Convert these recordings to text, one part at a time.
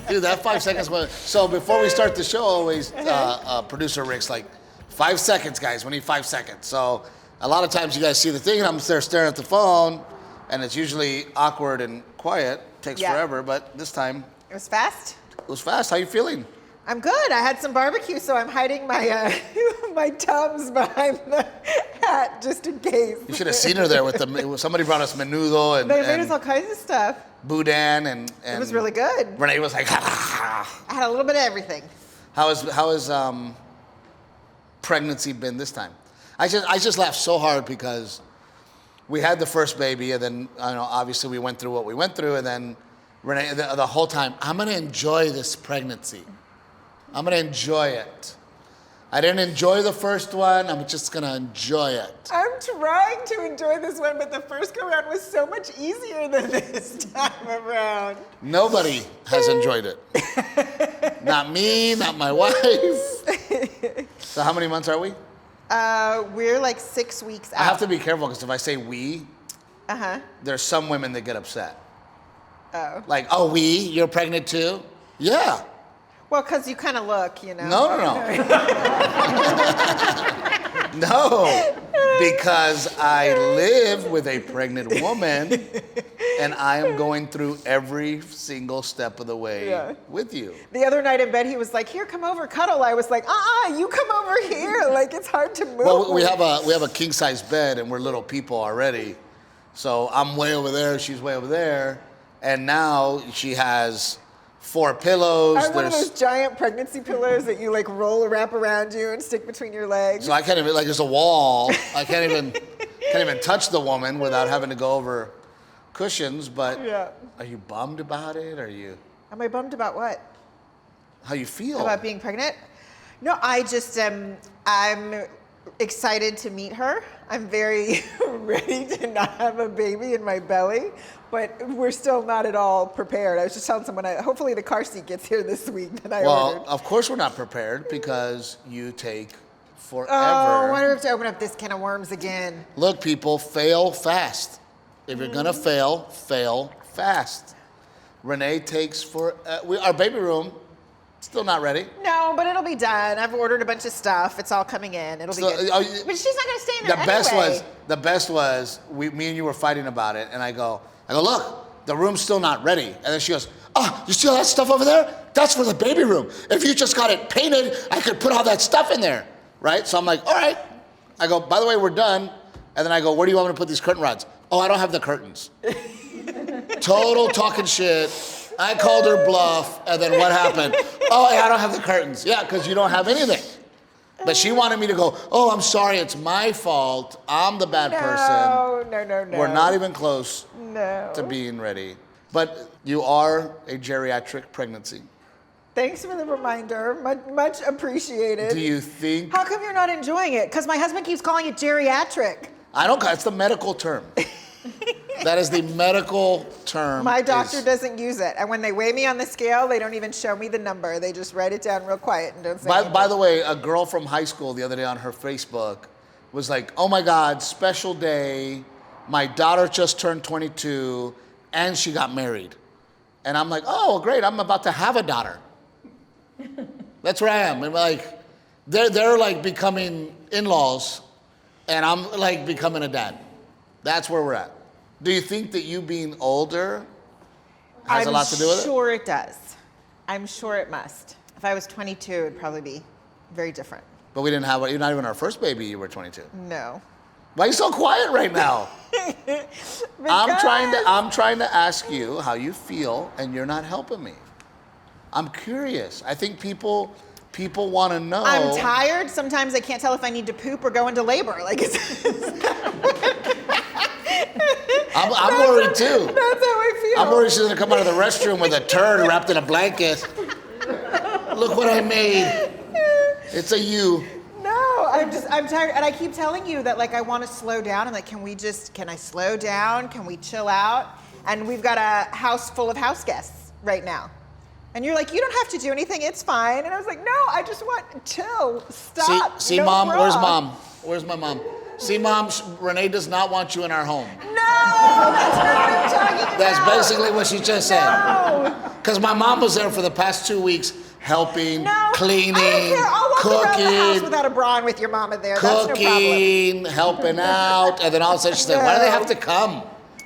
Dude, that 5 seconds was... So before we start the show, always, producer Rick's like, 5 seconds, guys. We need 5 seconds. So a lot of times you guys see the thing, and I'm there staring at the phone, and it's usually awkward and quiet. Takes forever, but this time... It was fast? It was fast. How you feeling? I'm good. I had some barbecue, so I'm hiding my my Tums behind the hat just in case. You should have seen her there with somebody brought us menudo and... They made us all kinds of stuff. Boudin and it was really good. Renae was like, I had a little bit of everything. How has pregnancy been this time? I just laughed so hard because we had the first baby, and then obviously we went through what we went through, and then Renae the whole time, I'm gonna enjoy this pregnancy. I'm gonna enjoy it. I didn't enjoy the first one. I'm just gonna enjoy it. I'm trying to enjoy this one, but the first go around was so much easier than this time around. Nobody has enjoyed it. Not me, not my wife. So how many months are we? We're like 6 weeks out. I have to be careful because if I say we, there's some women that get upset. Oh. Like, oh, you're pregnant too? Yeah. Well, because you kind of look, No. No, because I live with a pregnant woman, and I am going through every single step of the way with you. The other night in bed, he was like, "Here, come over, cuddle." I was like, you come over here. Like, it's hard to move. Well, we have a king size bed, and we're little people already. So I'm way over there, she's way over there, and now she has 4 pillows. I have one of those giant pregnancy pillows that you like wrap around you and stick between your legs. So I can't even, there's a wall. I can't even touch the woman without having to go over cushions. But are you bummed about it? Am I bummed about what? How you feel? About being pregnant? No, I just I'm excited to meet her. I'm very ready to not have a baby in my belly, but we're still not at all prepared. I was just telling someone, hopefully the car seat gets here this week that I ordered. Well, of course we're not prepared because you take forever. Oh, why do we have to open up this can of worms again? Look, people, fail fast. If you're gonna fail fast. Renae takes our baby room. Still not ready. No, but it'll be done. I've ordered a bunch of stuff. It's all coming in. It'll be good. But she's not going to stay in there anyway. The best was, me and you were fighting about it, and I go, look, the room's still not ready. And then she goes, oh, you see all that stuff over there? That's for the baby room. If you just got it painted, I could put all that stuff in there, right? So I'm like, all right. I go, by the way, we're done. And then I go, where do you want me to put these curtain rods? Oh, I don't have the curtains. Total talking shit. I called her bluff, and then what happened? Oh, yeah, I don't have the curtains. Yeah, because you don't have anything. But she wanted me to go, oh, I'm sorry, it's my fault. I'm the bad person. No. We're not even close to being ready. But you are a geriatric pregnancy. Thanks for the reminder. Much appreciated. Do you think... How come you're not enjoying it? Because my husband keeps calling it geriatric. It's the medical term. That is the medical term. My doctor doesn't use it. And when they weigh me on the scale, they don't even show me the number. They just write it down real quiet and don't say anything. By the way, a girl from high school the other day on her Facebook was like, oh my God, special day. My daughter just turned 22 and she got married. And I'm like, oh, great. I'm about to have a daughter. That's where I am. And like, they're like becoming in-laws and I'm like becoming a dad. That's where we're at. Do you think that you being older has a lot to do with it? I'm sure it does. I'm sure it must. If I was 22, it would probably be very different. But we didn't have, you're not even our first baby, you were 22. No. Why are you so quiet right now? I'm trying to ask you how you feel, and you're not helping me. I'm curious. I think people want to know. I'm tired. Sometimes I can't tell if I need to poop or go into labor. Like I'm worried too. That's how I feel. I'm worried she's gonna come out of the restroom with a turd wrapped in a blanket. Look what I made. It's a you. No, I'm tired, and I keep telling you that like I want to slow down. I'm like, can I slow down? Can we chill out? And we've got a house full of house guests right now. And you're like, you don't have to do anything, it's fine. And I was like, no, I just want chill. Stop. See, Mom, where's Mom? Where's my mom? See, Mom, Renae does not want you in our home. No, that's not what I'm talking about. That's basically what she just said. No. Because my mom was there for the past 2 weeks helping, cleaning, I don't care. I'll walk around the house cooking, without a bra and with your mama there. That's no problem. helping out. And then all of a sudden she's like, why do they have to come?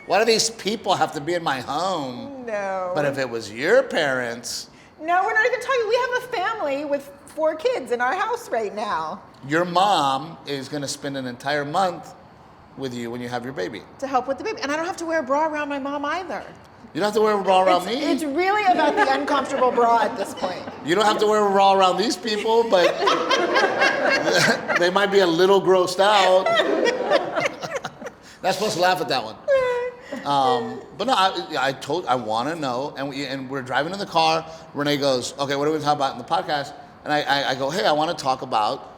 Why do these people have to be in my home? No. But if it was your parents. No, we're not even talking. We have a family with 4 kids in our house right now. Your mom is going to spend an entire month with you when you have your baby. To help with the baby. And I don't have to wear a bra around my mom either. You don't have to wear a bra around me. It's really about the uncomfortable bra at this point. You don't have to wear a bra around these people, but they might be a little grossed out. Not supposed to laugh at that one. But no, I want to know, and we're driving in the car. Renae goes, okay, what are we talking about in the podcast? And I go, hey, I want to talk about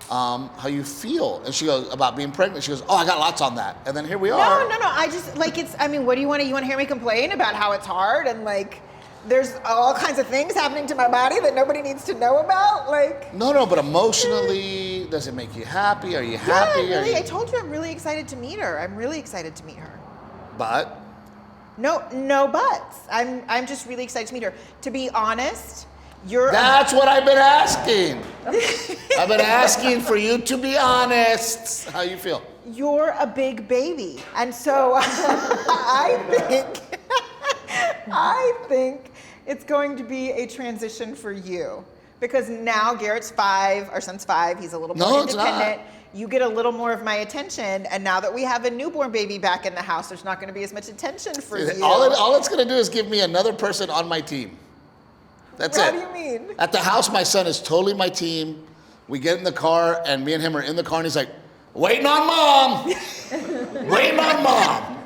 how you feel. And she goes, about being pregnant. She goes, oh, I got lots on that. And then here we are. No. I just, like, what do you want to hear me complain about how it's hard and, like, there's all kinds of things happening to my body that nobody needs to know about? Like. No, but emotionally, does it make you happy? Are you happy? Yeah, really. I told you I'm really excited to meet her. I'm really excited to meet her. But? No buts. I'm just really excited to meet her. To be honest, That's what I've been asking. I've been asking for you to be honest. How you feel? You're a big baby. And so I think it's going to be a transition for you. Because now Garrett's 5, our son's 5, he's a little more independent. You get a little more of my attention, and now that we have a newborn baby back in the house, there's not going to be as much attention for you. All it's going to do is give me another person on my team. That's it. What do you mean? At the house, my son is totally my team. We get in the car, and me and him are in the car, and he's like, waiting on mom. Waiting on mom.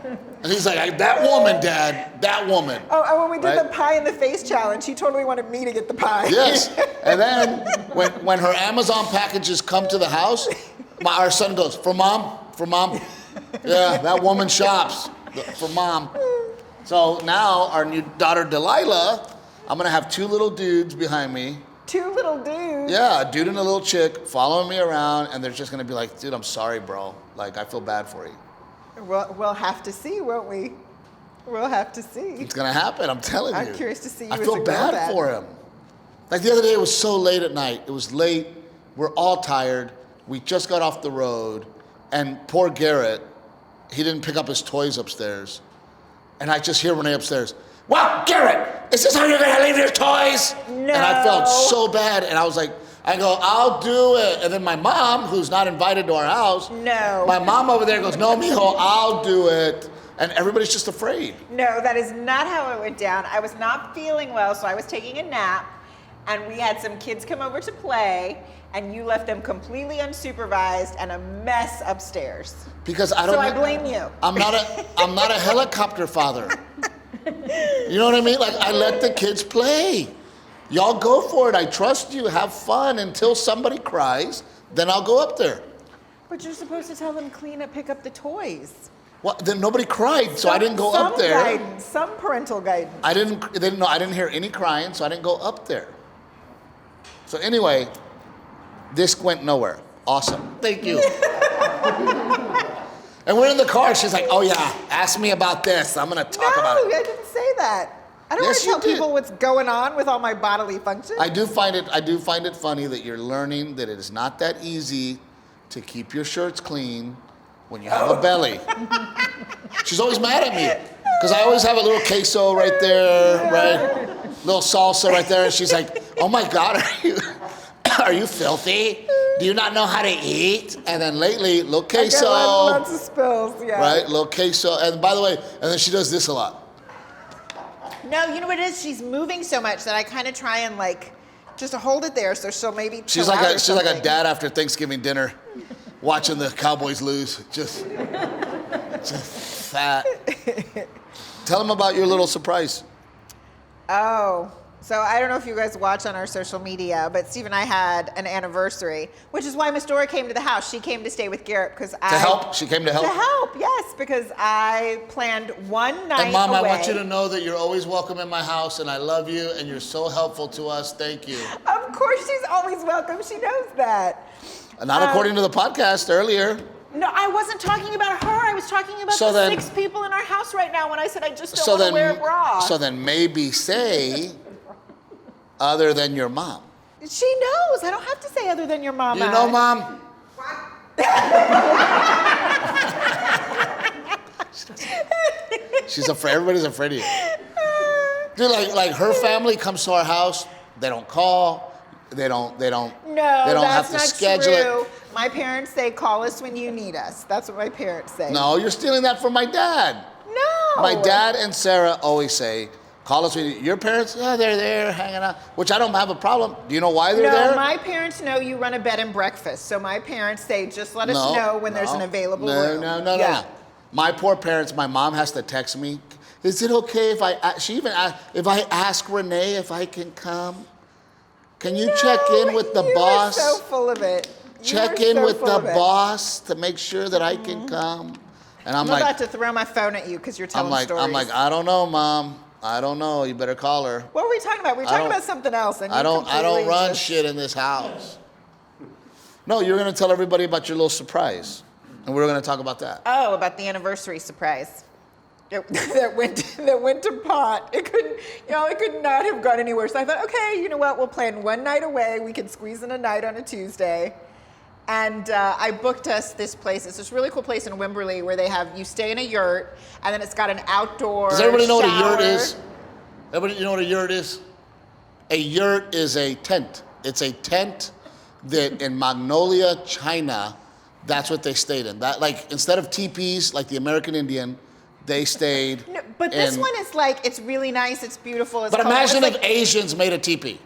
And he's like, that woman, Dad, that woman. Oh, and when we did the pie in the face challenge, he totally wanted me to get the pie. Yes. And then when her Amazon packages come to the house, our son goes, for mom. Yeah, that woman shops for mom. So now our new daughter, Delilah, I'm going to have 2 little dudes behind me. 2 little dudes? Yeah, a dude and a little chick following me around, and they're just going to be like, dude, I'm sorry, bro. Like, I feel bad for you. We'll have to see, won't we? We'll have to see. It's going to happen, I'm telling you. I'm curious to see you. I feel bad for him. Like the other day, it was so late at night. It was late. We're all tired. We just got off the road, and poor Garrett, he didn't pick up his toys upstairs. And I just hear Renae upstairs, well, Garrett, is this how you're going to leave your toys? No. And I felt so bad, and I was like, I'll do it. And then my mom, who's not invited to our house, my mom over there goes, no, mijo, I'll do it. And everybody's just afraid. No, that is not how it went down. I was not feeling well, so I was taking a nap, and we had some kids come over to play, and you left them completely unsupervised and a mess upstairs. Because I blame you. I'm not a helicopter father. You know what I mean? Like, I let the kids play. Y'all go for it. I trust you. Have fun until somebody cries. Then I'll go up there. But you're supposed to tell them pick up the toys. Well, then nobody cried, so I didn't go up there. Guidance, some parental guidance. I didn't hear any crying, so I didn't go up there. So anyway, this went nowhere. Awesome. Thank you. And we're in the car. She's like, oh yeah, ask me about this. I'm going to talk about it. No, I didn't say that. I don't want to tell people what's going on with all my bodily functions. I do find it funny that you're learning that it is not that easy to keep your shirts clean when you have a belly. She's always mad at me because I always have a little queso right there, right? Little salsa right there, and she's like, "Oh my God, are you filthy? Do you not know how to eat?" And then lately, little queso. I got lots of spills, yeah. Right, little queso, and by the way, and then she does this a lot. No, you know what it is? She's moving so much that I kind of try and just to hold it there so she'll maybe she's like a dad after Thanksgiving dinner watching the Cowboys lose. Just fat. Tell them about your little surprise. Oh, so I don't know if you guys watch on our social media, but Steve and I had an anniversary, which is why Miss Dora came to the house. She came to stay with Garrett because To help? She came to help? To help, yes, because I planned one night And Mom, away. I want you to know that you're always welcome in my house, and I love you, and you're so helpful to us. Thank you. Of course she's always welcome. She knows that. Not according to the podcast earlier. No, I wasn't talking about her. I was talking about So the then- 6 people in our house right now when I said I just don't want to wear a bra. So then maybe say other than your mom. She knows. I don't have to say other than your mama. You know, Mom? She's afraid. Everybody's afraid of you. Dude, like her family comes to our house. They don't call. They don't. No, They don't that's have to not schedule true. it. My parents say, call us when you need us. That's what my parents say. No, you're stealing that from my dad. No. My dad and Sarah always say, call us when you. Your parents, they're there hanging out, which I don't have a problem. Do you know why they're there? No, my parents know you run a bed and breakfast. So my parents say, just let us know when there's an available room. No. My poor parents, my mom has to text me. Is it okay if if I ask Renae if I can come? Can you check in with the boss? You are so full of it. Check in with the boss to make sure that I can come. And I'm like, about to throw my phone at you because you're telling stories. I'm like, I don't know, Mom. I don't know. You better call her. What were we talking about? We were talking about something else. And I don't run shit in this house. No, you're gonna tell everybody about your little surprise, and we're gonna talk about that. Oh, about the anniversary surprise. That went to pot. It could not have gone anywhere. So I thought, okay, you know what? We'll plan one night away. We can squeeze in a night on a Tuesday. And I booked us this place. It's this really cool place in Wimberley where you stay in a yurt, and then it's got an outdoor Does everybody know what a yurt shower. is? Everybody, you know what a yurt is? A yurt is a tent. It's a tent that in Magnolia, China, that's what they stayed in. That, like, instead of teepees, like the American Indian, they stayed. No, but this one is like, it's really nice, it's beautiful. It's But colorful. imagine It's if Asians made a teepee.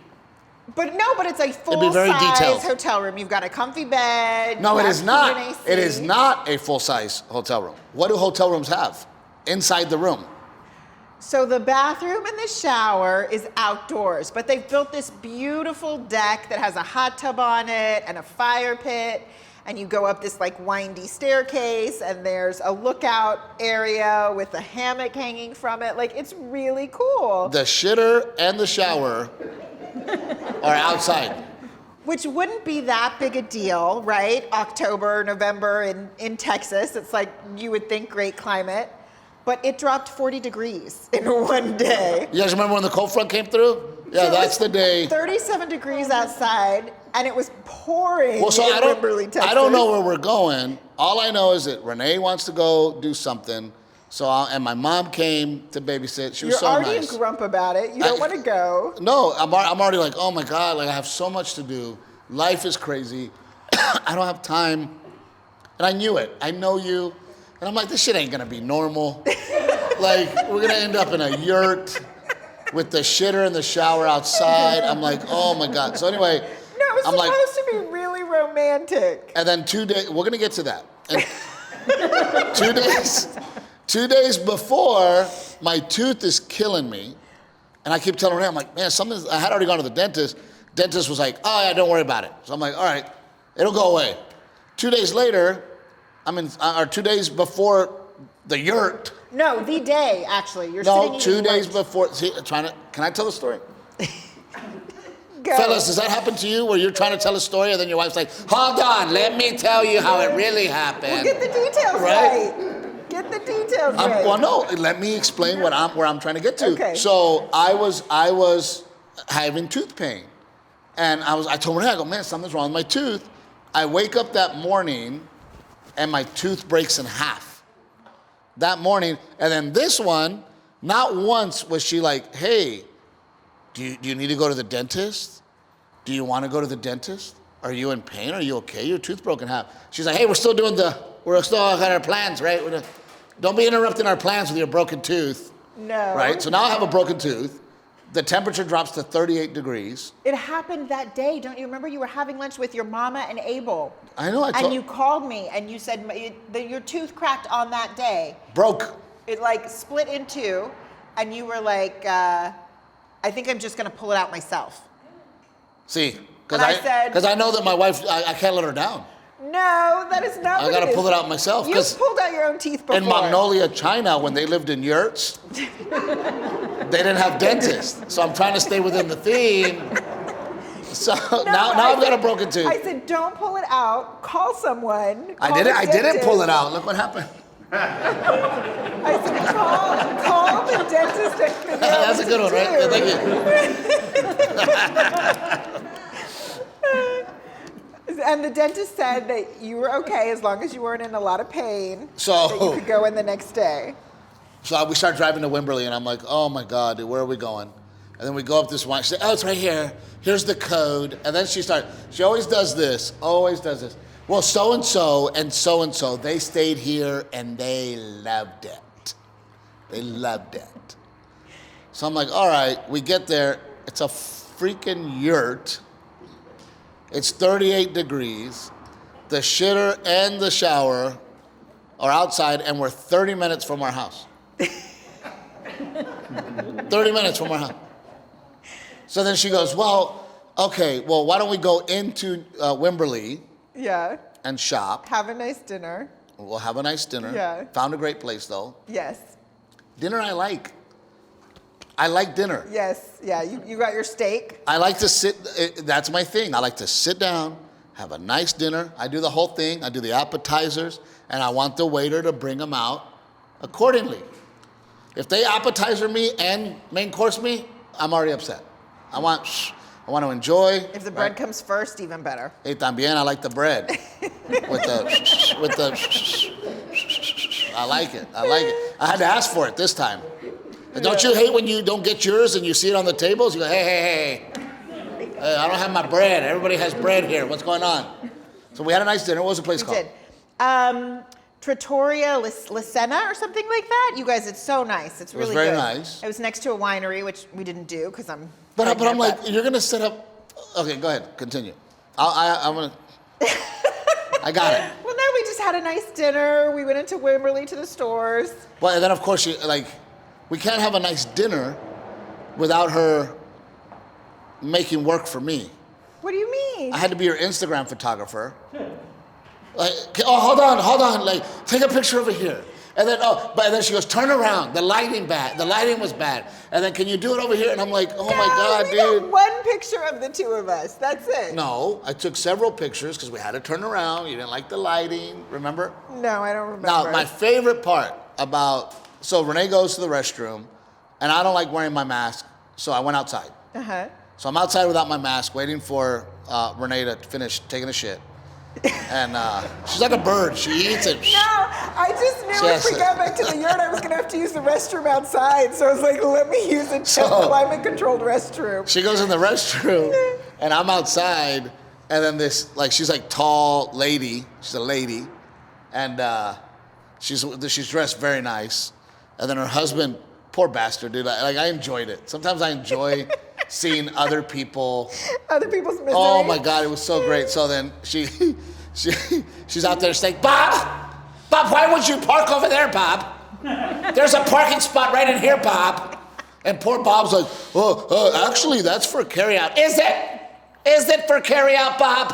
But it's a It'd be very full-size detailed. hotel room. You've got a comfy bed. No, you it have is not. heated AC. It is not a full-size hotel room. What do hotel rooms have inside the room? So the bathroom and the shower is outdoors, but they've built this beautiful deck that has a hot tub on it and a fire pit, and you go up this like windy staircase, and there's a lookout area with a hammock hanging from it. Like, it's really cool. The shitter and the shower are outside. Which wouldn't be that big a deal, right? October, November in Texas. It's like, you would think great climate. But it dropped 40 degrees in one day. You guys remember when the cold front came through? Yeah, So that's it the was day. 37 degrees outside, and it was pouring Well, so in I Wimberley, Texas. don't know where we're going. All I know is that Renae wants to go do something. So, and my mom came to babysit. She was You're so already nice. a grump about it. You don't want to go. No, I'm already like, oh my God, like I have so much to do. Life is crazy. I don't have time. And I knew it. I know you. And I'm like, this shit ain't gonna be normal. Like, we're gonna end up in a yurt with the shitter and the shower outside. I'm like, oh my God. So anyway, No, it was I'm like, supposed to be really romantic. and then 2 days, we're gonna get to that. And 2 days before, my tooth is killing me. And I keep telling her, I'm like, man, I had already gone to the dentist. Dentist was like, oh yeah, don't worry about it. So I'm like, all right, it'll go away. 2 days later, or 2 days before the yurt. No, the day, actually. You're No, sitting 2 eating days lunch. before. See, can I tell the story? Go. Fellas, does that happen to you where you're trying to tell a story and then your wife's like, hold on, let me tell you how it really happened. Well, get the details Right? right. Get the details right. Well, no, let me explain where I'm trying to get to. Okay. So I was having tooth pain. And I told her, I go, man, something's wrong with my tooth. I wake up that morning and my tooth breaks in half. That morning, and then this one, not once was she like, hey, do you need to go to the dentist? Do you want to go to the dentist? Are you in pain? Are you okay? Your tooth broke in half. She's like, hey, we're still on our plans, right? Don't be interrupting our plans with your broken tooth. No. Right? So now I have a broken tooth. The temperature drops to 38 degrees. It happened that day. Don't you remember? You were having lunch with your mama and Abel. I know. And you called me and you said your tooth cracked on that day. Broke. It like split in two, and you were like, I think I'm just gonna pull it out myself. See, And I said- because I know that my wife, I can't let her down. No, that is not I what gotta it is. pull it out myself. You 'Cause pulled out your own teeth before. in Magnolia, China, when they lived in yurts, they didn't have dentists. So I'm trying to stay within the theme. So No, now I've got a broken tooth. I said, don't pull it out. Call someone. I Call didn't. the I didn't dentist." pull it out. Look what happened. I said, call the dentist and figure out That's what a good to one, right? do." Thank you. And the dentist said that you were okay as long as you weren't in a lot of pain. So- that you could go in the next day. So we start driving to Wimberley, and I'm like, oh my God, dude, where are we going? And then we go up this one. She said, oh, it's right here. Here's the code. And then she always does this. Well, so-and-so and so-and-so, they stayed here and they loved it. They loved it. So I'm like, all right, we get there. It's a freaking yurt. It's 38 degrees. The shitter and the shower are outside, and we're 30 minutes from our house. 30 minutes from our house. So then she goes, well, okay, well, why don't we go into Wimberley Yeah. and shop? Have a nice dinner. We'll have a nice dinner. Yeah. Found a great place, though. Yes. Dinner I like. I like dinner. Yes. Yeah. You got your steak. I like to sit, that's my thing. I like to sit down, have a nice dinner. I do the whole thing. I do the appetizers, and I want the waiter to bring them out accordingly. If they appetizer me and main course me, I'm already upset. I want to enjoy. If the bread comes first, even better. Hey, también, I like the bread. with the, I like it. I had to ask for it this time. Don't you hate when you don't get yours and you see it on the tables? You go, hey, I don't have my bread. Everybody has bread here. What's going on? So we had a nice dinner. What was the place called? Did. Trattoria Lisena or something like that. You guys, it's so nice. It's really very good. nice. It was next to a winery, which we didn't do because I'm. But I'm pregnant, like, you're gonna set up. Okay, go ahead. Continue. I'm gonna. I got it. Well, no, we just had a nice dinner. We went into Wimberley to the stores. Well, and then of course we can't have a nice dinner without her making work for me. What do you mean? I had to be her Instagram photographer. Like, oh, hold on. Like, take a picture over here. And then she goes, turn around. The lighting was bad. And then, can you do it over here? And I'm like, oh my God, we dude. got one picture of the two of us. That's it. No, I took several pictures because we had to turn around. You didn't like the lighting, remember? No, I don't remember. Now, my favorite part so Renae goes to the restroom, and I don't like wearing my mask, so I went outside. Uh-huh. So I'm outside without my mask, waiting for Renae to finish taking a shit. And she's like a bird. She eats it. No, I just knew if we got back to the yurt, I was going to have to use the restroom outside. So I was like, let me use a climate-controlled restroom. She goes in the restroom, and I'm outside, and then she's like tall lady. She's a lady, and she's dressed very nice. And then her husband, poor bastard, dude. I enjoyed it. Sometimes I enjoy seeing other people's misery. Oh my God, it was so great. So then she's out there saying, Bob, why would you park over there, Bob? There's a parking spot right in here, Bob. And poor Bob's like, actually, that's for carryout. Is it? Is it for carryout, Bob?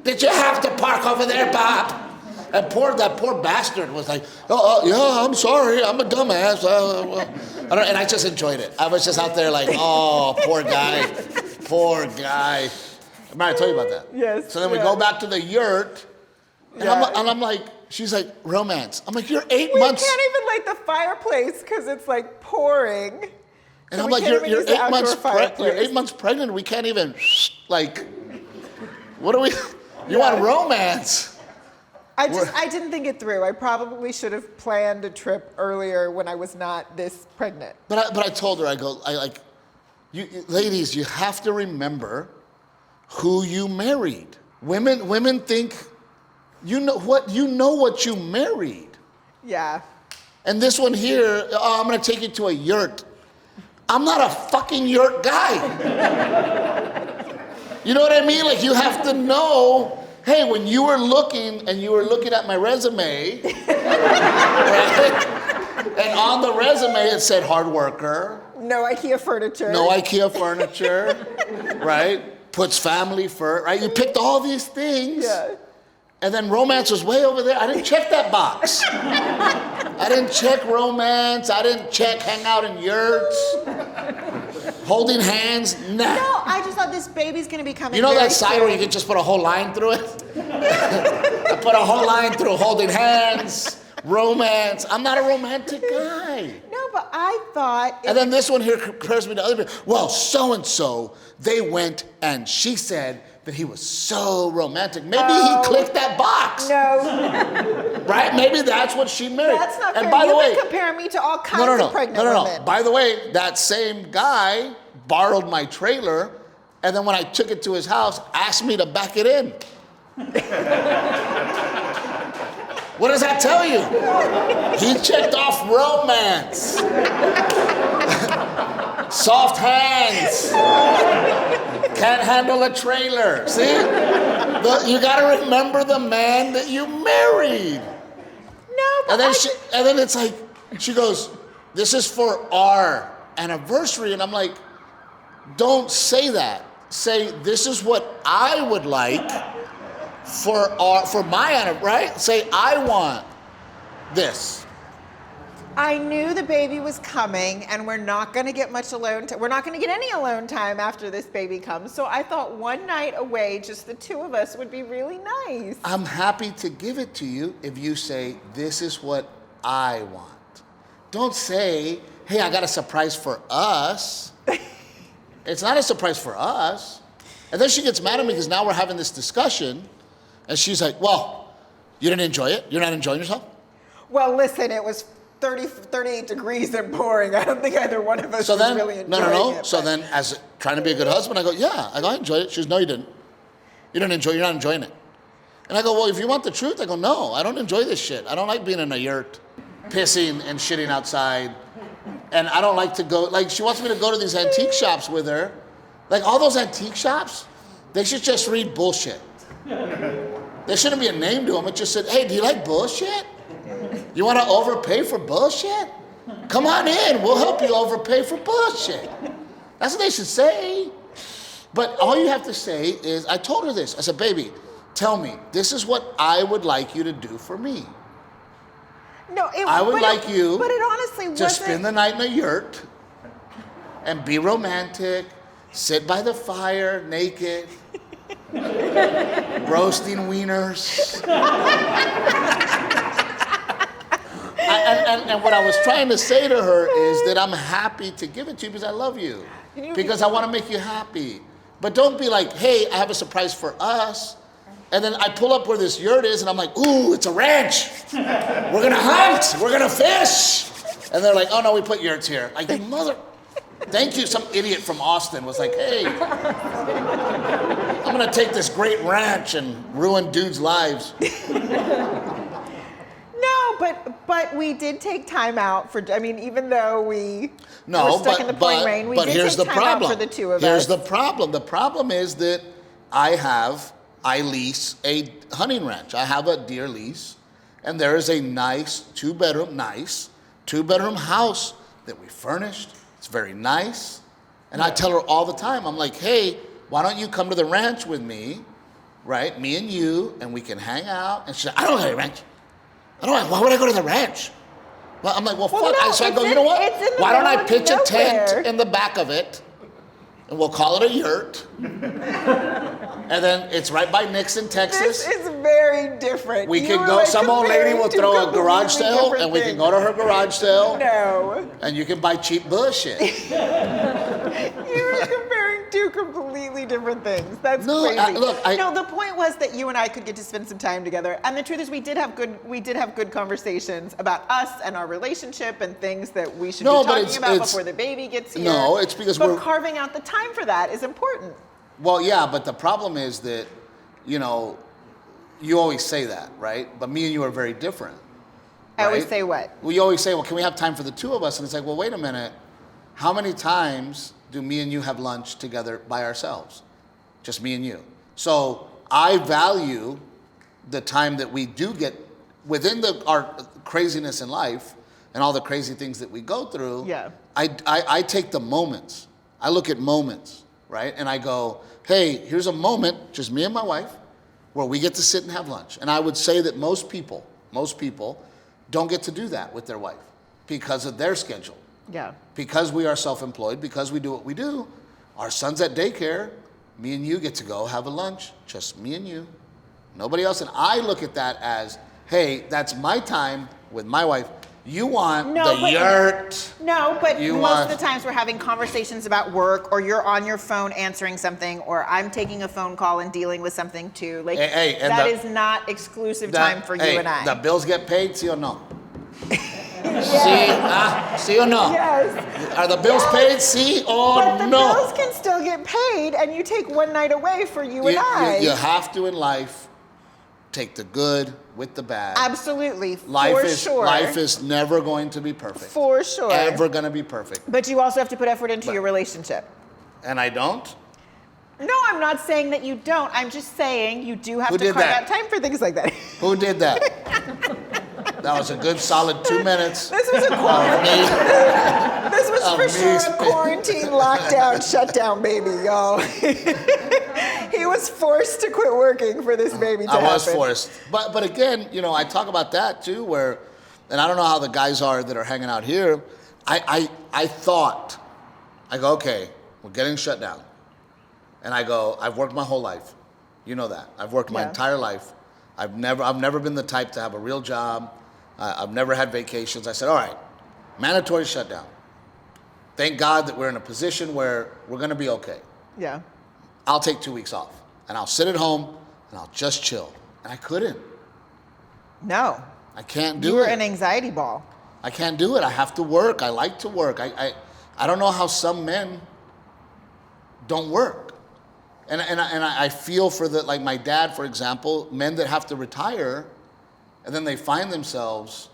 Did you have to park over there, Bob? And that poor bastard was like, yeah, I'm sorry, I'm a dumbass. And I just enjoyed it. I was just out there like, oh, poor guy. Remember I told you about that? Yes. So then we go back to the yurt, and I'm like, she's like, romance. I'm like, you're 8 months. We can't even light the fireplace because it's like pouring. And so I'm like, you're 8 months you're 8 months pregnant. We can't even like, what do we? You want romance? I didn't think it through. I probably should have planned a trip earlier when I was not this pregnant. But I told her, you ladies, you have to remember who you married. Women think you know what you married. Yeah. And this one here, I'm gonna take you to a yurt. I'm not a fucking yurt guy. You know what I mean? Like, you have to know. Hey, when you were looking at my resume, right? And on the resume it said hard worker. No IKEA furniture. Right? Puts family first, right? You picked all these things. Yeah. And then romance was way over there. I didn't check that box. I didn't check romance. I didn't check hang out in yurts. Holding hands? Nah. No, I just thought this baby's gonna be coming. You know very that side soon. where you can just put a whole line through it? I put a whole line through holding hands, romance. I'm not a romantic guy. No, but I thought. And then this one here compares me to other people. Well, so-and-so, they went and she said that he was so romantic. Maybe he clicked that box. No. Right? Maybe that's what she married. That's not and fair. by the You've way, been comparing me to all kinds of pregnant women. By the way, that same guy borrowed my trailer, and then when I took it to his house, asked me to back it in. What does that tell you? He checked off romance. Soft hands. Can't handle a trailer. See? You gotta remember the man that you married. No, but And then it's like, she goes, this is for our anniversary. And I'm like, don't say that. Say, this is what I would like for my anniversary, right? Say, I want this. I knew the baby was coming, and we're not going to get much alone time. We're not going to get any alone time after this baby comes. So I thought one night away, just the two of us, would be really nice. I'm happy to give it to you if you say, this is what I want. Don't say, hey, I got a surprise for us. It's not a surprise for us. And then she gets mad at me because now we're having this discussion, and she's like, well, you didn't enjoy it? You're not enjoying yourself? Well, listen, it was 38 degrees and pouring. I don't think either one of us was really enjoying it. So then, as trying to be a good husband, I go, yeah, I enjoyed it. She goes, no, you didn't. You're not enjoying it. And I go, well, if you want the truth, I go, no, I don't enjoy this shit. I don't like being in a yurt, pissing and shitting outside. And I don't like to go, like, she wants me to go to these antique shops with her. Like, all those antique shops, they should just read bullshit. There shouldn't be a name to them. It just said, hey, do you like bullshit? You want to overpay for bullshit? Come on in. We'll help you overpay for bullshit. That's what they should say. But all you have to say is, I told her this. I said, baby, tell me, this is what I would like you to do for me. No, I would like you but it honestly to spend the night in a yurt and be romantic, sit by the fire naked, roasting wieners. And what I was trying to say to her is that I'm happy to give it to you because I love you. Because I want to make you happy. But don't be like, hey, I have a surprise for us. And then I pull up where this yurt is and I'm like, ooh, it's a ranch. We're going to hunt. We're going to fish. And they're like, oh no, we put yurts here. Like, you mother. Thank you. Some idiot from Austin was like, hey, I'm going to take this great ranch and ruin dudes' lives. No, but we did take time out for, I mean, even though we were stuck in the pouring rain, we did take time out for the two of us. Here's the problem. The problem is that I lease a hunting ranch. I have a deer lease, and there is a nice two-bedroom house that we furnished. It's very nice. And I tell her all the time, I'm like, hey, why don't you come to the ranch with me, right? Me and you, and we can hang out. And she's like, I don't have a ranch. Why would I go to the ranch? Well, I'm like, well, fuck. No, So I go, you know what? Why don't I pitch a tent nowhere. in the back of it, and we'll call it a yurt. And then it's right by Nixon, Texas. This is very different. We can go, some old lady will throw a garage sale, and we can go to her garage sale. No. And you can buy cheap bullshit. You were comparing two completely different things. That's crazy. No, the point was that you and I could get to spend some time together. And the truth is we did have good conversations about us and our relationship and things that we should be talking about before the baby gets here. No, it's because But carving out the time for that is important. Well, yeah, but the problem is that, you know, you always say that, right? But me and you are very different. I always say what? Well, you always say, well, can we have time for the two of us? And it's like, well, wait a minute. How many times do me and you have lunch together by ourselves? Just me and you. So I value the time that we do get within our craziness in life and all the crazy things that we go through. Yeah. I take the moments. I look at moments. Right? And I go, hey, here's a moment, just me and my wife, where we get to sit and have lunch. And I would say that most people don't get to do that with their wife because of their schedule. Yeah. Because we are self-employed, because we do what we do, our son's at daycare, me and you get to go have a lunch, just me and you, nobody else. And I look at that as, hey, that's my time with my wife. You want the yurt. No, but most of the times we're having conversations about work, or you're on your phone answering something, or I'm taking a phone call and dealing with something too. Like, that is not exclusive time for you and I. The bills get paid, sí or no? Sí or no? Yes. Are the bills paid, sí or but the no? bills can still get paid, and you take one night away for you and I. You have to in life take the good with the bad. Absolutely, sure. Life is never going to be perfect. For sure. Ever going to be perfect. But you also have to put effort into your relationship. And I don't? No, I'm not saying that you don't. I'm just saying you do have to carve out time for things like that. Who did that? That was a good solid 2 minutes. This was a This was for sure a quarantine, lockdown, shutdown baby, y'all. He was forced to quit working for this baby to happen. I was forced. But again, you know, I talk about that too, where, and I don't know how the guys are that are hanging out here. I go, okay, we're getting shut down. And I go, I've worked my whole life. You know that. I've worked my entire life. I've never been the type to have a real job. I've never had vacations. I said, all right, mandatory shutdown. Thank God that we're in a position where we're going to be okay. Yeah. I'll take 2 weeks off, and I'll sit at home, and I'll just chill. And I couldn't. No. I can't do it. You were an anxiety ball. I can't do it. I have to work. I like to work. I don't know how some men don't work. And I feel for like my dad, for example, men that have to retire, and then they find themselves,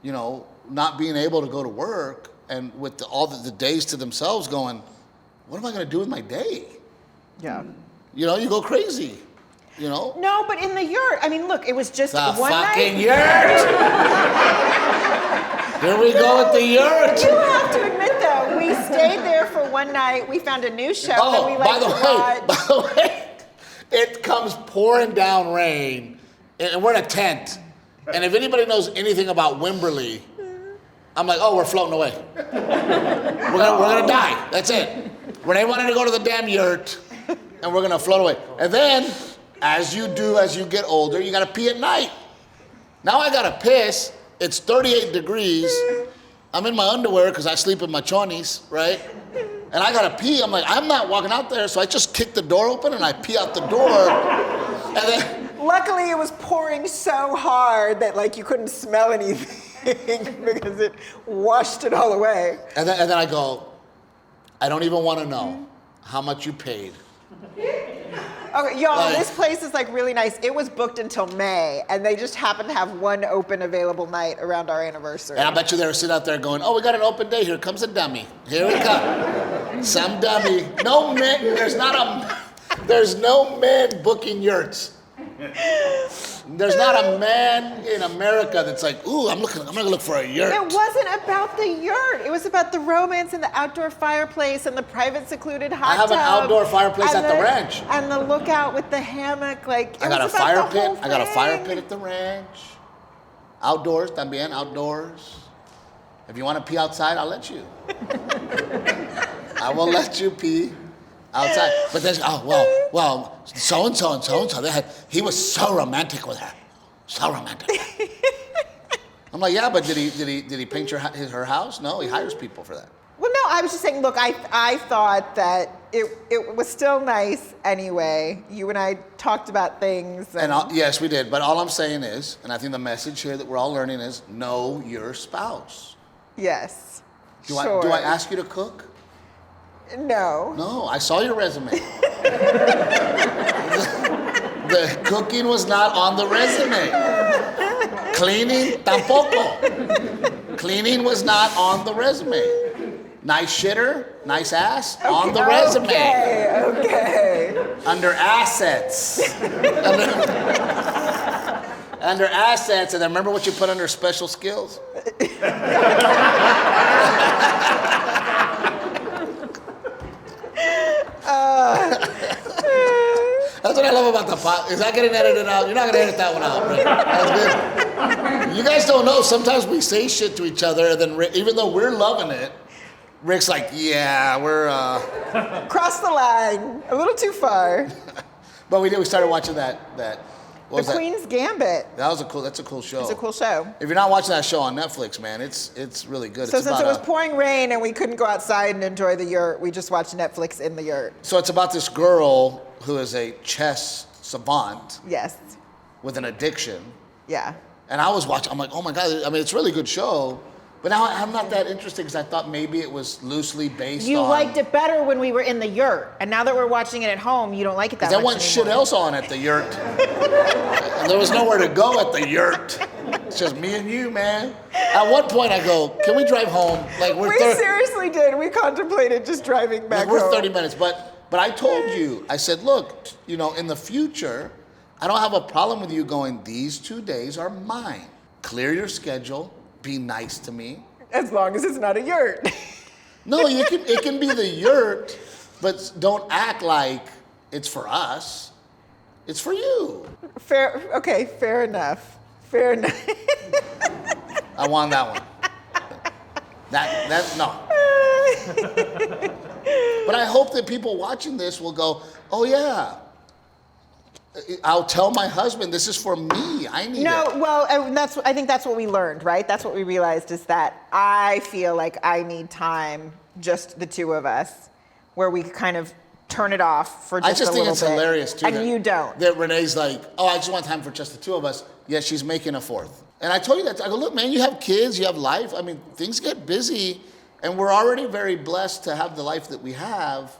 you know, not being able to go to work, and with all the days to themselves going, what am I going to do with my day? Yeah. You know, you go crazy, you know? No, but in the yurt, I mean, look, it was just the one night. fucking yurt! Here we go with the yurt! You have to admit, though, we stayed there for one night. We found a new show that we liked to watch. By the way, it comes pouring down rain, and we're in a tent. And if anybody knows anything about Wimberley, I'm like, oh, we're floating away. We're gonna die. That's it. Renae wanted to go to the damn yurt, and we're gonna float away. And then, as you do as you get older, you gotta pee at night. Now I gotta piss. It's 38 degrees. I'm in my underwear because I sleep in my chonies, right? And I gotta pee. I'm like, I'm not walking out there, so I just kick the door open and I pee out the door. And then, luckily, it was pouring so hard that like you couldn't smell anything because it washed it all away. And then I go, I don't even want to know how much you paid. Okay, y'all, this place is like really nice. It was booked until May, and they just happened to have one open available night around our anniversary. And I bet you they were sitting out there going, oh, we got an open day. Here comes a dummy. Here we come. Some dummy. No men. There's no men booking yurts. There's not a man in America that's like, ooh, I'm gonna look for a yurt. It wasn't about the yurt. It was about the romance and the outdoor fireplace and the private secluded hot tub. I have an outdoor fireplace at the ranch. And the lookout with the hammock, like I got a fire pit. I got a fire pit at the ranch. Outdoors, también outdoors. If you want to pee outside, I'll let you. I will let you pee outside. But then, well, so-and-so and so-and-so, he was so romantic with her. So romantic. I'm like, yeah, but did he paint her house? No, he hires people for that. Well, no, I was just saying, look, I thought that it was still nice anyway. You and I talked about things. And yes, we did. But all I'm saying is, and I think the message here that we're all learning is, know your spouse. Yes. Do I ask you to cook? No. No, I saw your resume. The cooking was not on the resume. Cleaning, tampoco. Cleaning was not on the resume. Nice shitter, nice ass, on the resume. Okay. Under assets. Under assets, and then remember what you put under special skills? That's what I love about the pot. Is that getting edited out? You're not gonna edit that one out, right? That's good. You guys don't know. Sometimes we say shit to each other, and then even though we're loving it, Rick's like, yeah, we're. Cross the line. A little too far. But we did. We started watching that. What was The Queens Gambit. That's a cool show. It's a cool show. If you're not watching that show on Netflix, man, it's really good. So it's since it was pouring rain and we couldn't go outside and enjoy the yurt, we just watched Netflix in the yurt. So it's about this girl who is a chess savant Yes. with an addiction. Yeah. And I was watching, I'm like, oh my God, I mean, it's a really good show. But now I'm not that interested because I thought maybe it was loosely based on... You liked it better when we were in the yurt. And now that we're watching it at home, you don't like it that much there wasn't shit else on at the yurt. And there was nowhere to go at the yurt. It's just me and you, man. At one point I go, can we drive home? Like We seriously did. We contemplated just driving back home. We're 30 minutes, but I told you, I said, look, you know, in the future, I don't have a problem with you going, these 2 days are mine. Clear your schedule. Be nice to me. As long as it's not a yurt. No, it can be the yurt, but don't act like it's for us. It's for you. Fair enough. Fair enough. I won that one. No. But I hope that people watching this will go, oh yeah. I'll tell my husband this is for me. I need it. No, well, I think that's what we learned, right? That's what we realized is that I feel like I need time, just the two of us, where we kind of turn it off for just a little bit. I just think it's hilarious too. And you don't. That Renee's like, oh, I just want time for just the two of us. Yet she's making a fourth. And I told you that. I go, look, man, you have kids, you have life. I mean, things get busy, and we're already very blessed to have the life that we have.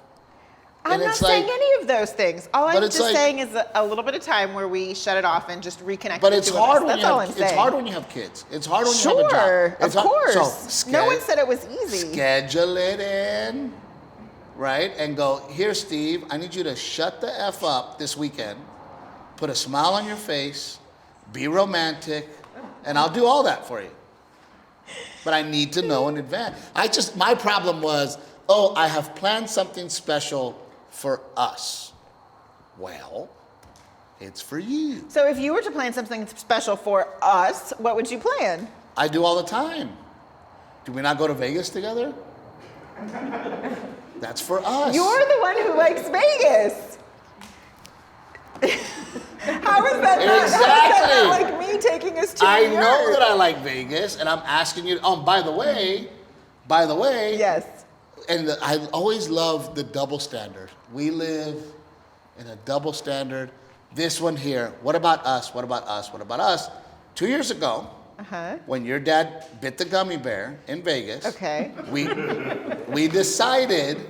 I'm not saying any of those things. All I'm just saying is a little bit of time where we shut it off and just reconnect. But it's hard when you have. It's hard when you have kids. It's hard when you have a job. Sure, of course. So no one said it was easy. Schedule it in, right? And go, here, Steve, I need you to shut the F up this weekend. Put a smile on your face. Be romantic. And I'll do all that for you. But I need to know in advance. My problem was, oh, I have planned something special for us. Well, it's for you. So if you were to plan something special for us, what would you plan? I do all the time. Do we not go to Vegas together? That's for us. You're the one who likes Vegas. How is that not like me taking us to New York? I know that I like Vegas, and I'm asking you. Oh, by the way. Yes. And I always love the double standard. We live in a double standard. This one here. What about us? What about us? What about us? 2 years ago, when your dad bit the gummy bear in Vegas, we decided,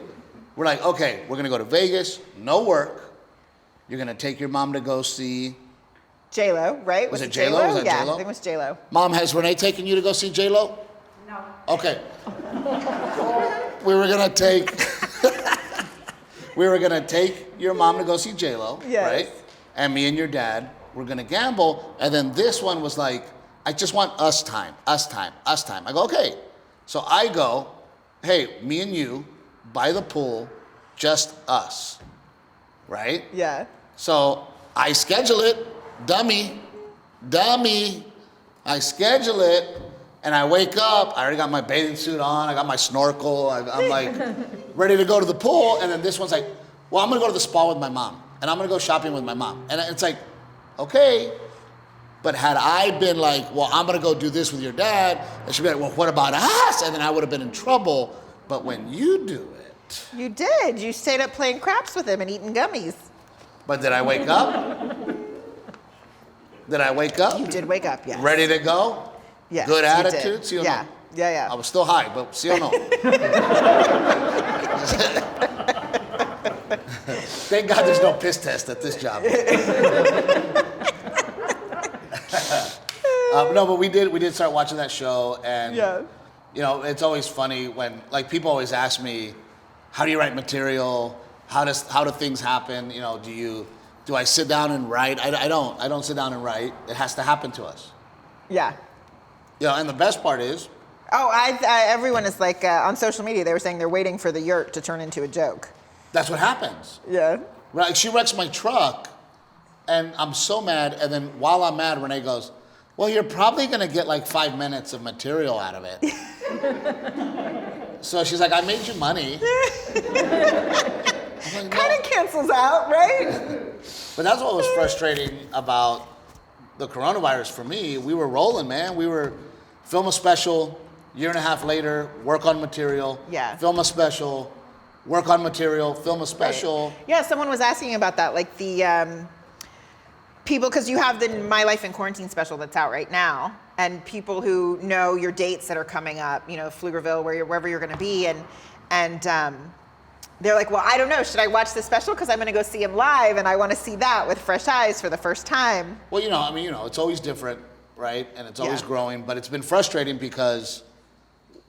we're like, okay, we're gonna go to Vegas, no work. You're gonna take your mom to go see J-Lo, right? Was it J-Lo? Was that yeah, J-Lo? I think it was J-Lo. Mom, has Renae taken you to go see J-Lo? No. Okay. We were gonna take your mom to go see J-Lo, right? And me and your dad were gonna gamble, and then this one was like, I just want us time. I go, okay. So I go, hey, me and you, by the pool, just us, right? Yeah. So I schedule it, dummy. I schedule it, and I wake up, I already got my bathing suit on, I got my snorkel, I'm like ready to go to the pool, and then this one's like, well, I'm gonna go to the spa with my mom, and I'm gonna go shopping with my mom. And it's like, okay, but had I been like, well, I'm gonna go do this with your dad, and she'd be like, well, what about us? And then I would have been in trouble. But when you do it. You did. You stayed up playing craps with him and eating gummies. But did I wake up? You did wake up, yes. Ready to go? Yes. Good attitude? See or no? Yeah. I was still high, but see or no? Thank God there's no piss test at this job. No, but we did start watching that show, and you know, it's always funny when like people always ask me, how do you write material? How do things happen? You know, do I sit down and write? I don't sit down and write. It has to happen to us. Yeah. You know, and the best part is. Oh, everyone is like on social media. They were saying they're waiting for the yurt to turn into a joke. That's what happens. Yeah. Right. She wrecks my truck, And I'm so mad. And then while I'm mad, Renae goes, well, you're probably going to get like 5 minutes of material out of it. So she's like, I made you money. Like, Kind of cancels out, right? But that's what was frustrating about the coronavirus for me. We were rolling, man. We were film a special, year and a half later, work on material. Yeah. Film a special, work on material, film a special. Right. Yeah, someone was asking about that, like the people, because you have the My Life in Quarantine special that's out right now, and people who know your dates that are coming up, you know, Pflugerville, wherever you're going to be, and they're like, well, I don't know, should I watch the special because I'm going to go see him live, and I want to see that with fresh eyes for the first time. Well, it's always different, right? And it's always growing, but it's been frustrating because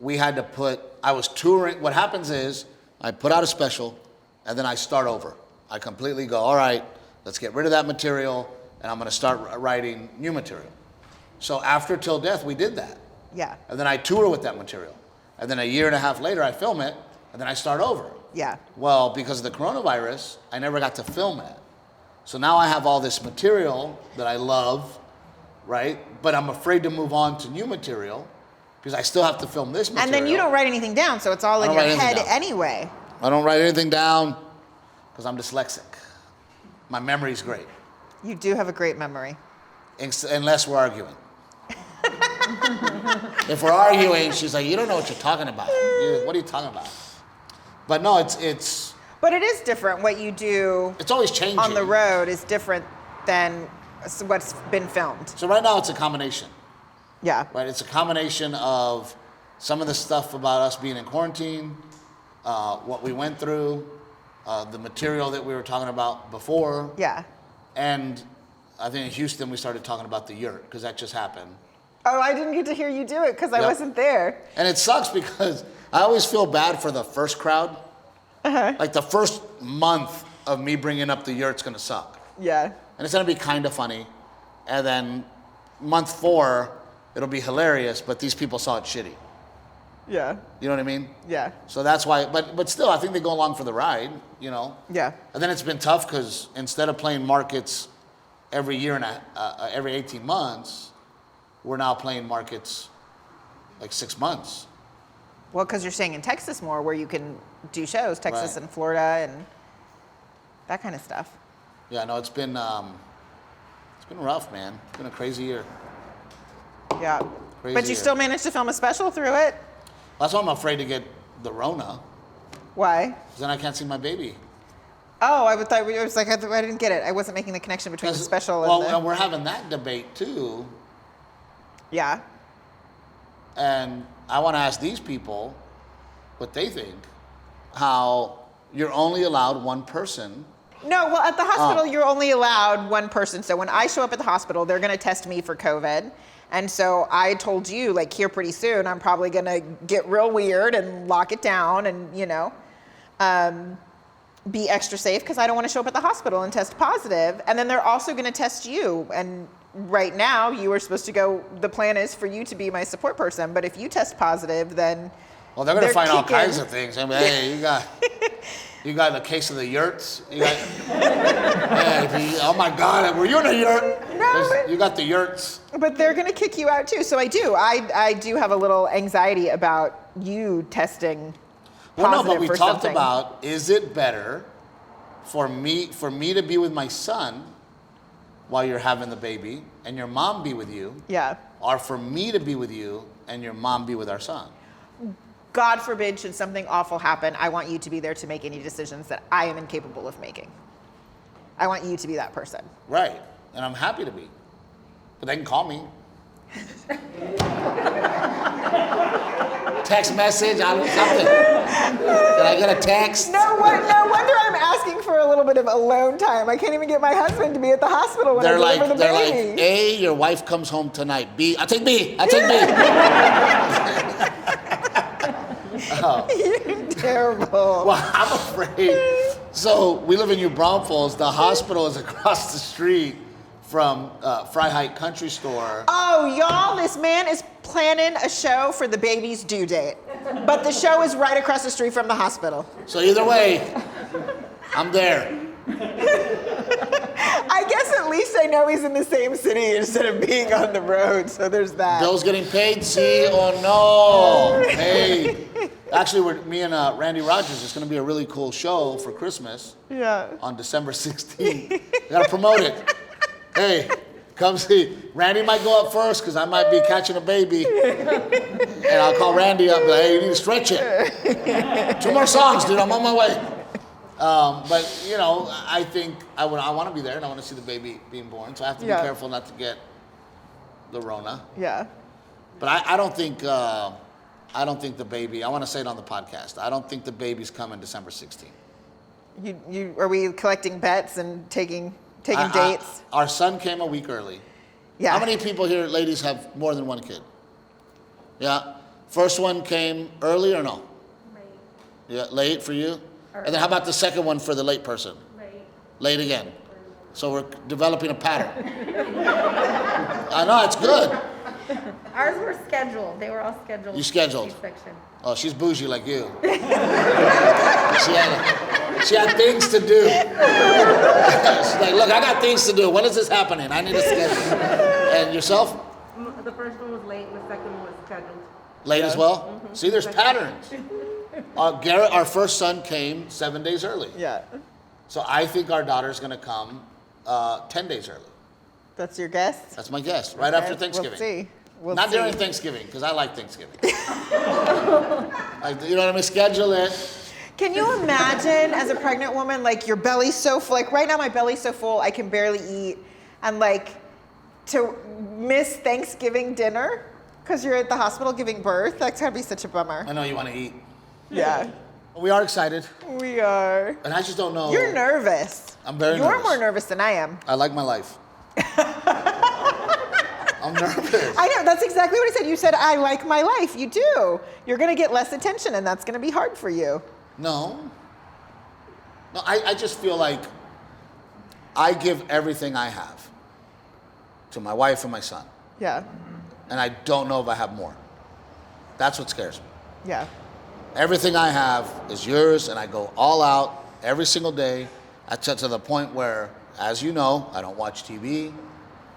I was touring. What happens is I put out a special and then I start over. I completely go, all right, let's get rid of that material and I'm going to start writing new material. So after Till Death, we did that. Yeah. And then I tour with that material. And then a year and a half later, I film it and then I start over. Yeah. Well, because of the coronavirus, I never got to film it. So now I have all this material that I love, right? But I'm afraid to move on to new material because I still have to film this material. And then you don't write anything down, so it's all in your head anyway. I don't write anything down because I'm dyslexic. My memory's great. You do have a great memory. Unless we're arguing. If we're arguing, she's like, you don't know what you're talking about. What are you talking about? But no, it's. But it is different. What you do. It's always changing. On the road is different than what's been filmed. So right now it's a combination. Yeah. Right. It's a combination of some of the stuff about us being in quarantine, what we went through, the material that we were talking about before. Yeah. And I think in Houston we started talking about the Yurt because that just happened. Oh, I didn't get to hear you do it because I wasn't there. And it sucks because I always feel bad for the first crowd. Uh-huh. Like the first month of me bringing up the Yurt's gonna suck. Yeah. And it's gonna be kind of funny. And then month 4, it'll be hilarious, but these people saw it shitty. Yeah. You know what I mean? Yeah. So that's why, but still, I think they go along for the ride, you know? Yeah. And then it's been tough because instead of playing markets every year and every 18 months, we're now playing markets like 6 months. Well, because you're staying in Texas more where you can do shows, Texas and Florida and that kind of stuff. Yeah, no, it's been rough, man. It's been a crazy year. Yeah. Crazy But you year. still managed to film a special through it? That's why I'm afraid to get the Rona, Why? because then I can't see my baby. Oh, I was like, I didn't get it. I wasn't making the connection between the special and and we're having that debate too. Yeah. And I want to ask these people what they think, how you're only allowed one person. No, well, at the hospital, you're only allowed one person. So when I show up at the hospital, they're going to test me for COVID. And so I told you, like, here pretty soon, I'm probably going to get real weird and lock it down and, be extra safe because I don't want to show up at the hospital and test positive. And then they're also going to test you. And right now, you are supposed to go, the plan is for you to be my support person. But if you test positive, then Well, they're going to find all kinds of things. I mean, hey, you got the case of the Yurts. You got, oh my God, were you in a Yurt? No, you got the Yurts. But they're going to kick you out too. So I do. I do have a little anxiety about you testing Well, positive no, but we for talked something. about, is it better for me to be with my son while you're having the baby and your mom be with you? Yeah. Or for me to be with you and your mom be with our son? God forbid, should something awful happen, I want you to be there to make any decisions that I am incapable of making. I want you to be that person. Right. And I'm happy to be. But they can call me. Text message, something. Did I get a text? No wonder I'm asking for a little bit of alone time. I can't even get my husband to be at the hospital when I deliver the baby. Like, A, your wife comes home tonight. B, I'll take B. You're terrible. Well, I'm afraid. So we live in New Braunfels. The hospital is across the street from Freiheit Country Store. Oh, y'all, this man is planning a show for the baby's due date. But the show is right across the street from the hospital. So either way, I'm there. I guess at least I know he's in the same city instead of being on the road. So there's that. Bill's getting paid, see or no? Hey. Actually, me and Randy Rogers, it's going to be a really cool show for Christmas. Yeah. On December 16th. We got to promote it. Hey, come see. Randy might go up first because I might be catching a baby. And I'll call Randy up and be like, hey, you need to stretch it. 2 more songs, dude. I'm on my way. But, you know, I think I want to be there and I want to see the baby being born. So I have to be careful not to get the Rona. Yeah. But I don't think the baby, I want to say it on the podcast, I don't think the baby's coming December 16th. Are we collecting bets and taking dates? Our son came a week early. Yeah. How many people here, ladies, have more than one kid? Yeah. First one came early or no? Late. Yeah, late for you? Early. And then how about the second one for the late person? Late. Late again. So we're developing a pattern. I know, it's good. Ours were scheduled. They were all scheduled. You scheduled? C-section. Oh, she's bougie like you. She had things to do. She's like, look, I got things to do. When is this happening? I need a schedule. And yourself? The first one was late and the second one was scheduled. Late as well? Mm-hmm. See, there's patterns. Garrett, our first son, came 7 days early. Yeah. So I think our daughter's going to come 10 days early. That's your guess? That's my guess. Right after Thanksgiving. We'll see. Not during Thanksgiving, because I like Thanksgiving. Like, you know what I mean? Schedule it. Can you imagine as a pregnant woman, like your belly's so full, like right now my belly's so full I can barely eat, and like to miss Thanksgiving dinner because you're at the hospital giving birth? That's gotta be such a bummer. I know you want to eat. Yeah. We are excited. We are. And I just don't know. You're nervous. I'm very You're nervous. more nervous than I am. I like my life. I'm nervous. I know, that's exactly what I said. You said, I like my life. You do. You're gonna get less attention and that's gonna be hard for you. No, I just feel like I give everything I have to my wife and my son. Yeah. And I don't know if I have more. That's what scares me. Yeah. Everything I have is yours, and I go all out every single day. To the point where, as you know, I don't watch TV.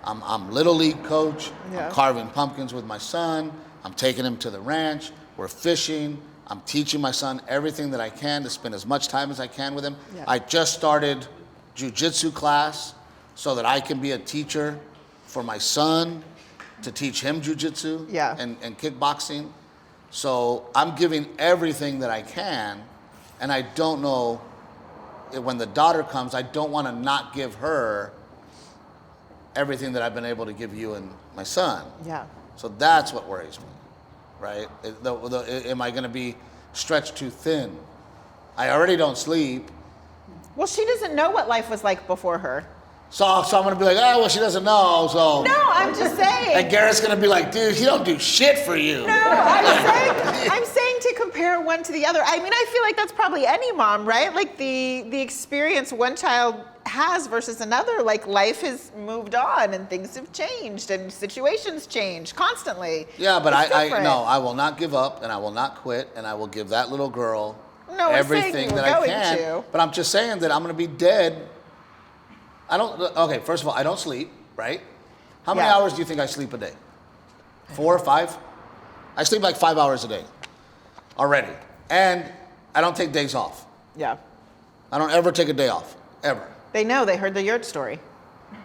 I'm Little League coach. Yeah. I'm carving pumpkins with my son. I'm taking him to the ranch. We're fishing. I'm teaching my son everything that I can to spend as much time as I can with him. Yeah. I just started jiu-jitsu class so that I can be a teacher for my son to teach him jiu-jitsu and kickboxing. So I'm giving everything that I can, and I don't know, when the daughter comes, I don't want to not give her everything that I've been able to give you and my son. Yeah. So that's what worries me, right? Am I going to be stretched too thin? I already don't sleep. Well, she doesn't know what life was like before her. So I'm going to be like, oh, well, she doesn't know, so. No, I'm just saying. And Garrett's going to be like, dude, he don't do shit for you. No, I'm saying to compare one to the other. I mean, I feel like that's probably any mom, right? Like the experience one child has versus another. Like life has moved on and things have changed and situations change constantly. Yeah, but I will not give up and I will not quit and I will give that little girl everything that I can. But I'm just saying that I'm going to be dead. Okay, first of all, I don't sleep, right? How many hours do you think I sleep a day? 4 or 5? I sleep like 5 hours a day already. And I don't take days off. Yeah. I don't ever take a day off, ever. They know, they heard the Yurt story.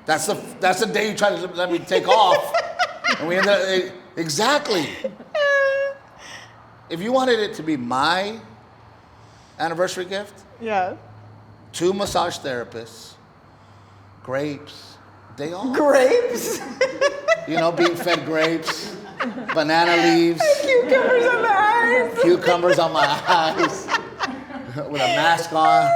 That's the day you try to let me take off. And we ended up, exactly. If you wanted it to be my anniversary gift, 2 massage therapists, grapes, day off. Grapes? You know, being fed grapes, banana leaves. Cucumbers on the eyes. Cucumbers on my eyes. With a mask on.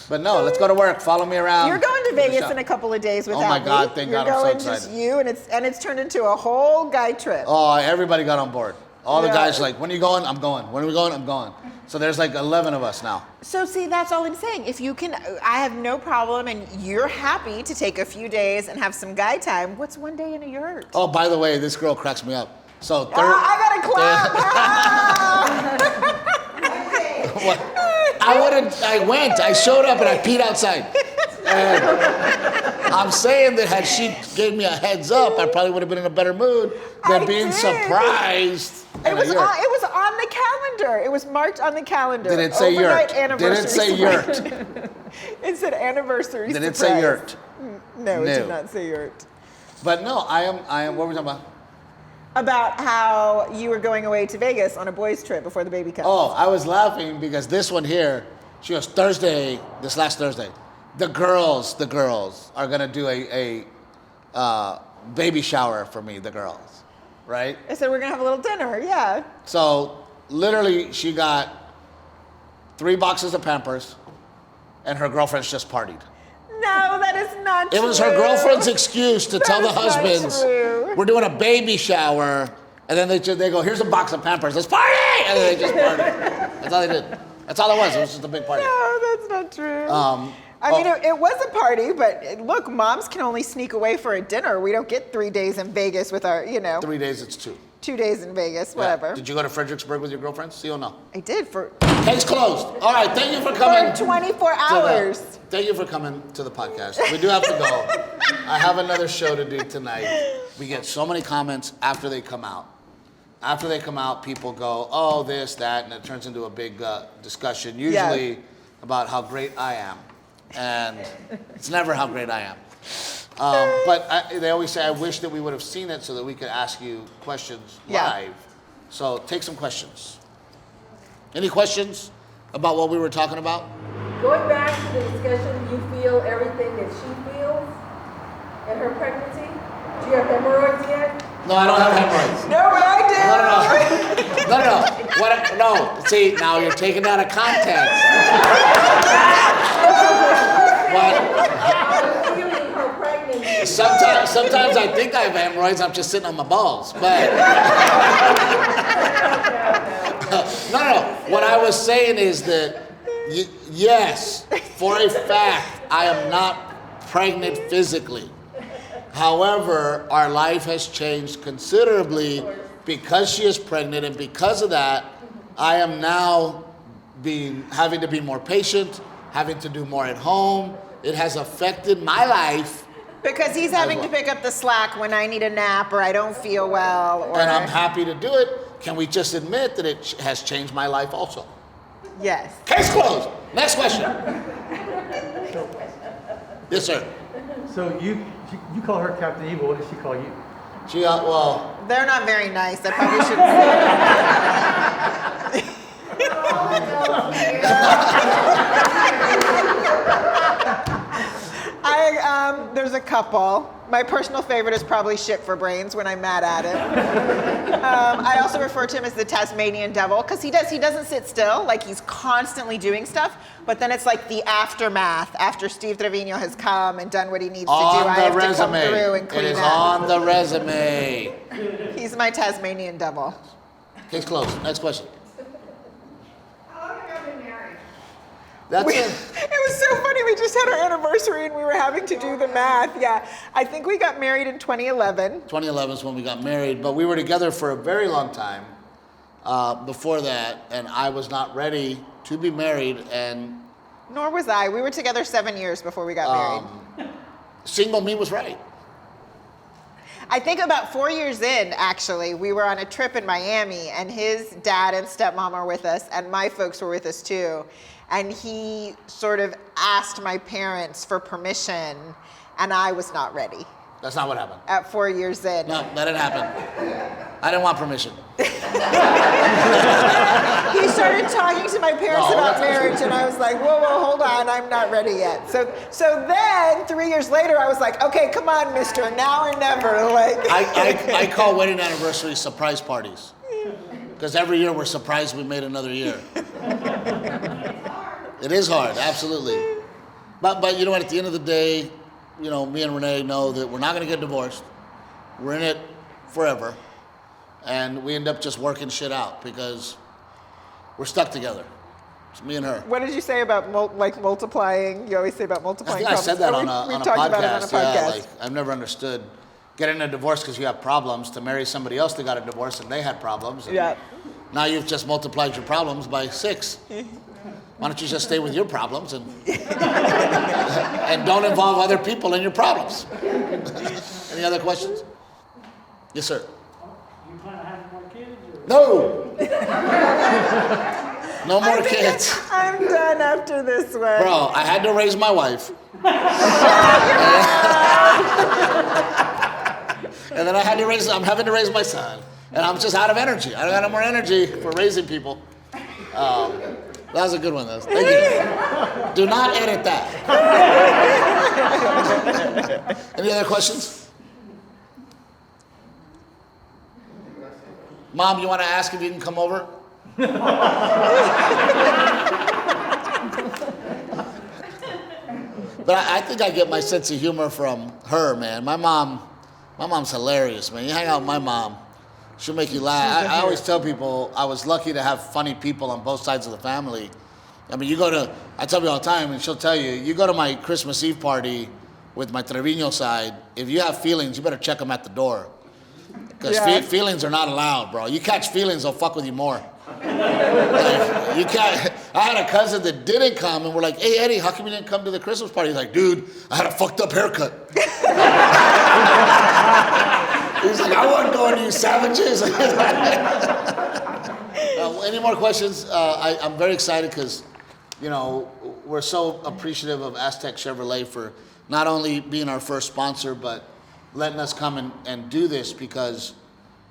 But no, let's go to work. Follow me around. You're going to Vegas in a couple of days without me. Oh my God, thank God, I'm so excited. You're going just you, and it's turned into a whole guy trip. Oh, everybody got on board. All the guys are like, when are you going? I'm going. When are we going? I'm going. So there's like 11 of us now. So see, that's all I'm saying. If you can, I have no problem, and you're happy to take a few days and have some guy time. What's one day in a Yurt? Oh, by the way, this girl cracks me up. So I gotta clap. What? I went. I showed up and I peed outside. And I'm saying that had she gave me a heads up, I probably would have been in a better mood than being surprised. It was on the calendar. It was marked on the calendar. Did it say Overnight Yurt? Did anniversary it say surprise. Yurt? It said anniversary Did it surprise. say Yurt? No, it did not say Yurt. But no, I am. What were we talking about? About how you were going away to Vegas on a boys' trip before the baby comes. Oh, I was laughing because this one here, she goes, this last Thursday, the girls are gonna do a baby shower for me, the girls, right? I said, we're gonna have a little dinner, yeah. So literally she got 3 boxes of Pampers and her girlfriends just partied. No, that is not true. It was her girlfriend's excuse to tell the is not husbands, true. we're doing a baby shower, and then they go, here's a box of Pampers, let's party! And then they just partied. That's all they did. That's all it was just a big party. No, that's not true. I mean, it was a party, but look, moms can only sneak away for a dinner. We don't get 3 days in Vegas with our, 3 days, it's 2. 2 days in Vegas, whatever. Yeah. Did you go to Fredericksburg with your girlfriends? See or no? I did for Case closed. All right, thank you for coming. For 24 hours. Thank you for coming to the podcast. We do have to go. I have another show to do tonight. We get so many comments after they come out. After they come out, people go, oh, this, that, and it turns into a big discussion, usually about how great I am. And it's never how great I am. But they always say, I wish that we would have seen it so that we could ask you questions live. So take some questions. Any questions about what we were talking about? Going back to the discussion, you feel everything that she feels in her pregnancy? Do you have hemorrhoids yet? No, I don't have hemorrhoids. No, but I do. No. See, now you're taking that out of context. Feeling her pregnancy. Sometimes I think I have hemorrhoids. I'm just sitting on my balls. But no. What I was saying is that yes, for a fact, I am not pregnant physically. However, our life has changed considerably because she is pregnant, and because of that, I am now having to be more patient, having to do more at home. It has affected my life. Because he's having to pick up the slack when I need a nap or I don't feel well. And I'm happy to do it. Can we just admit that it has changed my life also? Yes. Case closed. Next question. Yes, sir. So you call her Captain Evil. What does she call you? Well, They're not very nice. I probably shouldn't say. There's a couple. My personal favorite is probably Shit for Brains when I'm mad at him. I also refer to him as the Tasmanian Devil because he doesn't sit still. Like he's constantly doing stuff. But then it's like the aftermath after Steve Trevino has come and done what he needs to do. I have to come through and clean it is up. on the resume. He's my Tasmanian Devil. Case closed. Next question. How long have you been married? That's it. It was so funny. We just had our anniversary and we were having to do the math. Yeah, I think we got married in 2011. 2011 is when we got married, but we were together for a very long time before that, and I was not ready to be married, and Nor was I. We were together 7 years before we got married. single me was right. I think about 4 years in, actually, we were on a trip in Miami, and his dad and stepmom were with us, and my folks were with us too. And he sort of asked my parents for permission, and I was not ready. That's not what happened. At 4 years in. No, that didn't happen. I didn't want permission. He started talking to my parents about marriage, and I was like, whoa, hold on, I'm not ready yet. So then, 3 years later, I was like, okay, come on, mister, now or never. Like, I call wedding anniversaries surprise parties. Because every year we're surprised we made another year. It is hard, absolutely. But you know what, at the end of the day, me and Renae know that we're not gonna get divorced. We're in it forever. And we end up just working shit out because we're stuck together. It's me and her. what did you say about multiplying? You always say about I multiplying. think I said that on we a talked podcast. about it on a podcast. Yeah, like I've never understood getting a divorce because you have problems to marry somebody else that got a divorce and they had problems. And Yeah. now you've just multiplied your problems by 6. Why don't you just stay with your problems and and don't involve other people in your problems? Any other questions? Yes, sir. You plan on having more kids? Or? No. No more kids. I'm done after this one. Bro, I had to raise my wife. And then I'm having to raise my son. And I'm just out of energy. I don't got no more energy for raising people. That was a good one, though. Thank you. Do not edit that. Any other questions? Mom, you want to ask if you can come over? But I think I get my sense of humor from her, man. My mom's hilarious, man. You hang out with my mom, she'll make you laugh. I always tell people I was lucky to have funny people on both sides of the family. I mean, I tell people all the time, and she'll tell you, you go to my Christmas Eve party with my Treviño side, if you have feelings, you better check them at the door. Because feelings are not allowed, bro. You catch feelings, they'll fuck with you more. Like, I had a cousin that didn't come, and we're like, hey, Eddie, how come you didn't come to the Christmas party? He's like, dude, I had a fucked up haircut. He's like, I wasn't going to you savages. Any more questions? I'm very excited because, we're so appreciative of Aztec Chevrolet for not only being our first sponsor, but letting us come and do this, because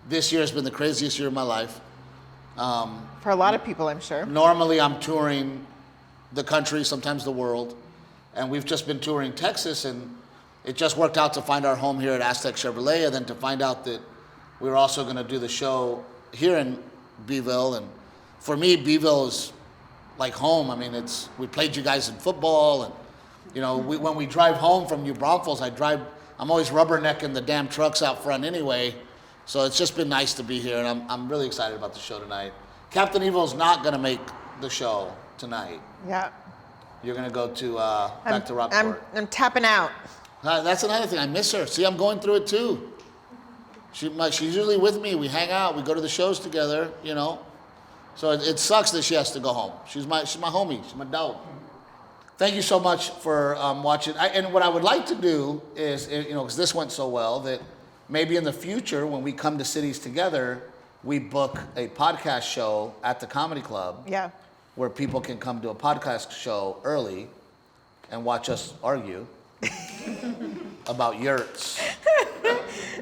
this year has been the craziest year of my life. For a lot of people, I'm sure. Normally I'm touring the country, sometimes the world, and we've just been touring Texas, and it just worked out to find our home here at Aztec Chevrolet, and then to find out that we were also going to do the show here in Beeville. And for me, Beeville is like home. I mean, we played you guys in football, and when we drive home from New Braunfels, I'm always rubbernecking the damn trucks out front anyway. So it's just been nice to be here, and I'm really excited about the show tonight. Captain Evil's not going to make the show tonight. Yeah. You're going to go to back to Rockport. I'm tapping out. That's another thing. I miss her. See, I'm going through it too. She's usually with me. We hang out. We go to the shows together. So it sucks that she has to go home. She's my homie. She's my dog. Thank you so much for watching. And what I would like to do is, because this went so well, that maybe in the future when we come to cities together, we book a podcast show at the comedy club. Yeah. Where people can come to a podcast show early and watch us argue about yurts.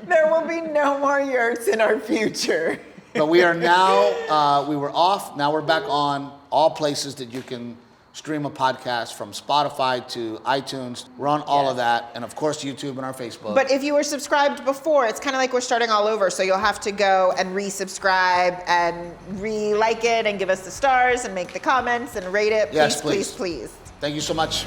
There will be no more yurts in our future. But we are now, we were off, now we're back on all places that you can stream a podcast, from Spotify to iTunes. We're on all of that, and of course YouTube and our Facebook. But if you were subscribed before, it's kind of like we're starting all over, so you'll have to go and resubscribe and re-like it and give us the stars and make the comments and rate it. Yes, please, please, please. Thank you so much.